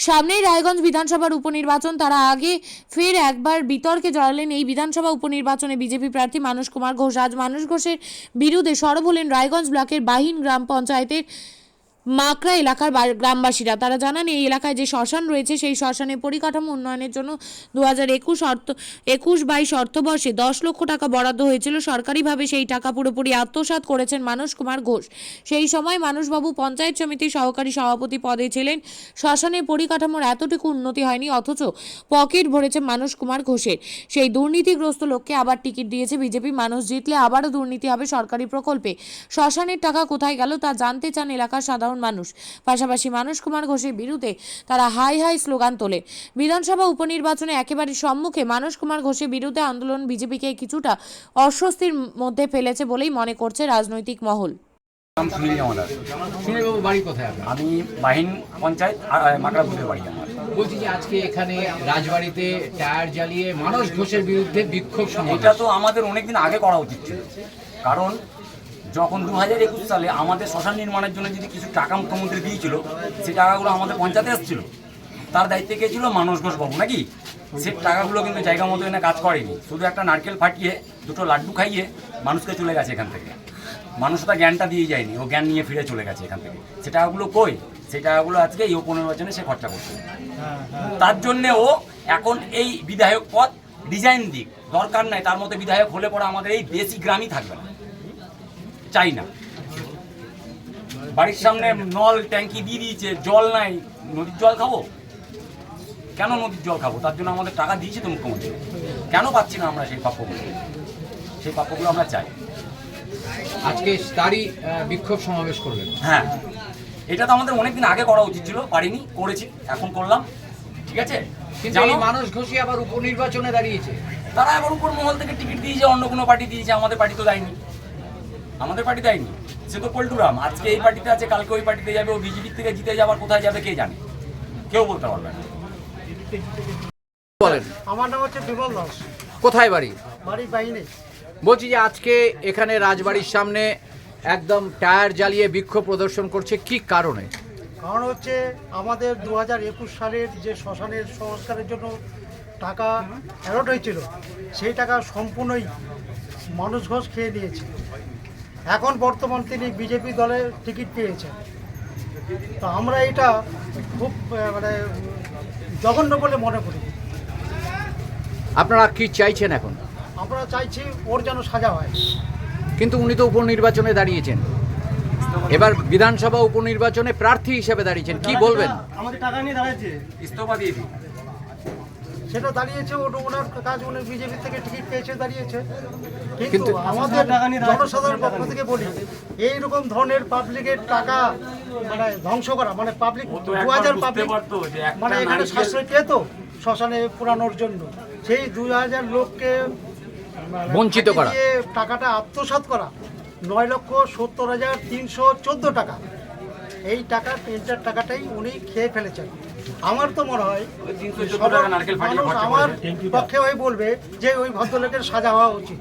সামনেই রায়গঞ্জ বিধানসভার উপনির্বাচন, তারা আগে ফের একবার বিতর্কে জড়ালেন এই বিধানসভা উপনির্বাচনে বিজেপি প্রার্থী মানস কুমার ঘোষ। আজ মানস ঘোষের বিরুদ্ধে সরব হলেন রায়গঞ্জ ব্লকের বাহিন গ্রাম পঞ্চায়েতের মাকড়া এলাকার গ্রামবাসীরা। তারা জানান এই এলাকায় যে শ্মশান রয়েছে সেই শ্মশানের পরিকাঠামো উন্নয়নের জন্য 2021-22 অর্থবর্ষে 10 লক্ষ টাকা বরাদ্দ হয়েছিল। সরকারিভাবে সেই টাকা পুরোপুরি আত্মসাৎ করেছেন মানস কুমার ঘোষ। সেই সময় মানসবাবু পঞ্চায়েত সমিতির সহকারী সভাপতি পদে ছিলেন। শ্মশানের পরিকাঠামোর এতটুকু উন্নতি হয়নি, অথচ পকেট ভরেছে মানস কুমার ঘোষের। সেই দুর্নীতিগ্রস্ত লোককে আবার টিকিট দিয়েছে বিজেপি। মানুষ জিতলে আবারও দুর্নীতি হবে সরকারি প্রকল্পে। শ্মশানের টাকা কোথায় গেল তা জানতে চান এলাকার সাধারণ মানুষ। পাশাপাশি মানস কুমার ঘোষের বিরুদ্ধে তারা হাই হাই স্লোগান তোলে। বিধানসভা উপনির্বাচনে একেবারে সম্মুখে মানস কুমার ঘোষের বিরুদ্ধে আন্দোলন বিজেপিকে কিছুটা অস্বস্তির মধ্যে ফেলেছে বলেই মনে করছে রাজনৈতিক মহল। বাড়ি কোথায় আপনার? আমি বাহিন পঞ্চায়েত মাকড়াপুরের বাড়ি আমার। বলছি যে আজকে এখানে রাজবাড়িতে টায়ার জ্বালিয়ে মানস ঘোষের বিরুদ্ধে বিক্ষোভ সমাবেশ। এটা তো আমাদের অনেকদিন আগে করা উচিত ছিল, কারণ যখন 2021 সালে আমাদের শ্মশান নির্মাণের জন্য যদি কিছু টাকা মুখ্যমন্ত্রী দিয়েছিল, সেই টাকাগুলো আমাদের পঞ্চায়েতে এসেছিল। তার দায়িত্বে কে ছিল? মানস ঘোষ বাবু, নাকি? সে টাকাগুলো কিন্তু জায়গা মতো এনে কাজ করেনি, শুধু একটা নারকেল ফাটিয়ে দুটো লাড্ডু খাইয়ে মানুষকে চলে গেছে এখান থেকে। মানুষ তার জ্ঞানটা দিয়ে যায়নি, ও জ্ঞান নিয়ে ফিরে চলে গেছে এখান থেকে। সে টাকাগুলো কই? সেই টাকাগুলো আজকে এই উপনির্বাচনে সে খরচা করছে। তার জন্যে ও এখন এই বিধায়ক পদ ডিজাইন দিক, দরকার নাই। তার মধ্যে বিধায়ক হলে পরে আমাদের এই দেশি গ্রামই থাকবে না, চাই না। বাড়ির সামনে নল ট্যাঙ্কি দিয়ে দিয়েছে, জল নাই। নদীর জল খাবো কেন? নদীর জল খাবো তার জন্য আমাদের টাকা দিয়েছে তো মুখ্যমন্ত্রী। কেন পাচ্ছি না আমরা সেই প্রাপ্যগুলো? সেই প্রাপ্যগুলো আমরা চাই। আজকে তারই বিক্ষোভ সমাবেশ করলেন। হ্যাঁ, এটা তো আমাদের অনেকদিন আগে করা উচিত ছিল, পারিনি, করেছি, এখন করলাম, ঠিক আছে। কিন্তু এই মানস ঘোষই আবার উপনির্বাচনে দাঁড়িয়েছে। তারা আবার উপর মহল থেকে টিকিট দিয়েছে, অন্য কোনো পার্টি দিয়েছে, আমাদের পার্টি তো দেয়নি। আমাদের পার্টি দেয়নি, সে তো পল্টুরাম। আজকে এই পার্টিতে আছে, কালকে ওই পার্টিতে যাবে। ও বিজেপি থেকে জিতে যাবার কোথায় যাবে কে জানে, কেউ বলতে পারবে না। বলেন। আমার নাম হচ্ছে বিমল দাস, কোথায় বাড়ি? বাড়ি বাহিনী। বলছি যে আজকে এখানে রাজবাড়ির সামনে একদম টায়ার জ্বালিয়ে বিক্ষোভ প্রদর্শন করছে, কি কারণে? কারণ হচ্ছে আমাদের 2021 সালের যে শ্মশানের সংস্কারের জন্য টাকা অ্যালট হয়েছিল, সেই টাকা সম্পূর্ণই মানস ঘোষ খেয়ে নিয়েছে। এখন বর্তমান তিনি বিজেপি দলের টিকিট পেয়েছেন। তো আমরা এটা খুব মানে জঘন্য বলে মনে করি। আপনারা কি চাইছেন এখন? আমরা চাইছি ওর যেন সাজা হয়। কিন্তু উনি তো উপনির্বাচনে দাঁড়িয়েছেন, এবার বিধানসভা উপনির্বাচনে প্রার্থী হিসেবে দাঁড়িয়েছেন, কি বলবেন? আমাদের টাকা নিয়ে দাঁড়িয়েছে, ইস্তফা দিয়ে দিই। সেটা দাঁড়িয়েছে, ওনার কাজ, উনি বিজেপি থেকে টিকিট পেয়েছে, দাঁড়িয়েছে। কিন্তু কিন্তু আমাদের জনসাধারণের পক্ষ থেকে বলি, এইরকম ধরনের পাবলিকের টাকা মানে ধ্বংস করা, মানে পাবলিক 2000 পাবলিক মানে এখানে সাশ্রয় পেত শ্মশানে পুরানোর জন্য, সেই 2000 লোককে বঞ্চিত করা, টাকাটা আত্মসাৎ করা, 9,70,314 টাকা। এই টাকা পেনশন টাকাটাই উনি খেয়ে ফেলেছেন। আমার তো মনে হয় মানুষ আমার পক্ষে ওই বলবে যে ওই ভদ্রলোকের সাজা হওয়া উচিত।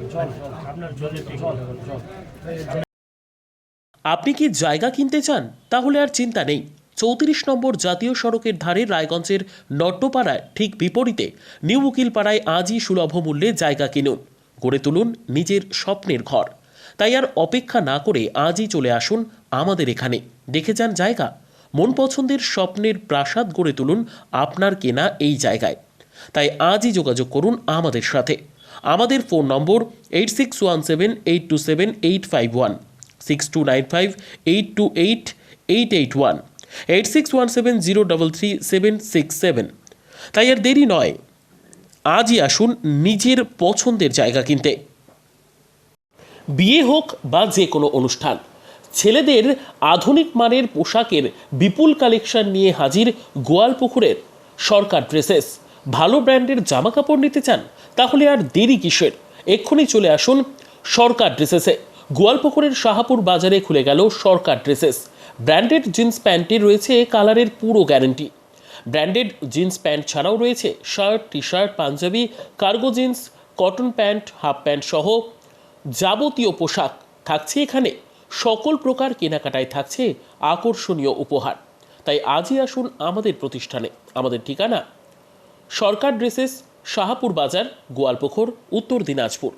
আপনি কি জায়গা কিনতে চান? তাহলে আর চিন্তা নেই। 34 নম্বর জাতীয় সড়কের ধারে রায়গঞ্জের নট্টপাড়ায় ঠিক বিপরীতে নিউ উকিলপাড়ায় আজই সুলভ মূল্যে জায়গা কিনুন, গড়ে তুলুন নিজের স্বপ্নের ঘর। তাই আর অপেক্ষা না করে আজই চলে আসুন আমাদের এখানে, দেখে যান জায়গা। মন পছন্দের স্বপ্নের প্রাসাদ গড়ে তুলুন আপনার কেনা এই জায়গায়। তাই আজই যোগাযোগ করুন আমাদের সাথে। আমাদের ফোন নম্বর 8617827851, 6295828881, 8617033767। তাই আর দেরি নয়, আজই আসুন নিজের পছন্দের জায়গা কিনতে। বিয়ে হোক বা যে কোনো অনুষ্ঠান, ছেলেদের আধুনিক মানের পোশাকের বিপুল কালেকশন নিয়ে হাজির গোয়ালপুকুরের সরকার ড্রেসেস। ভালো ব্র্যান্ডের জামা কাপড় নিতে চান? তাহলে আর দেরি কিসের? এক্ষুনি চলে আসুন সরকার ড্রেসেসে। গোয়ালপুকুরের শাহাপুর বাজারে খুলে গেল সরকার ড্রেসেস। ব্র্যান্ডেড জিন্স প্যান্টে রয়েছে কালারের পুরো গ্যারেন্টি। ব্র্যান্ডেড জিন্স প্যান্ট ছাড়াও রয়েছে shirt, T shirt, panjabi, cargo jeans, cotton pant, half pant সহ যাবতীয় পোশাক থাকছে এখানে। সকল প্রকার কেনাকাটায় থাকছে আকর্ষণীয় উপহার। তাই আজই আসুন আমাদের প্রতিষ্ঠানে। আমাদের ঠিকানা সরকার ড্রেসেস, শাহাপুর বাজার, গোয়ালপুকুর, উত্তর দিনাজপুর।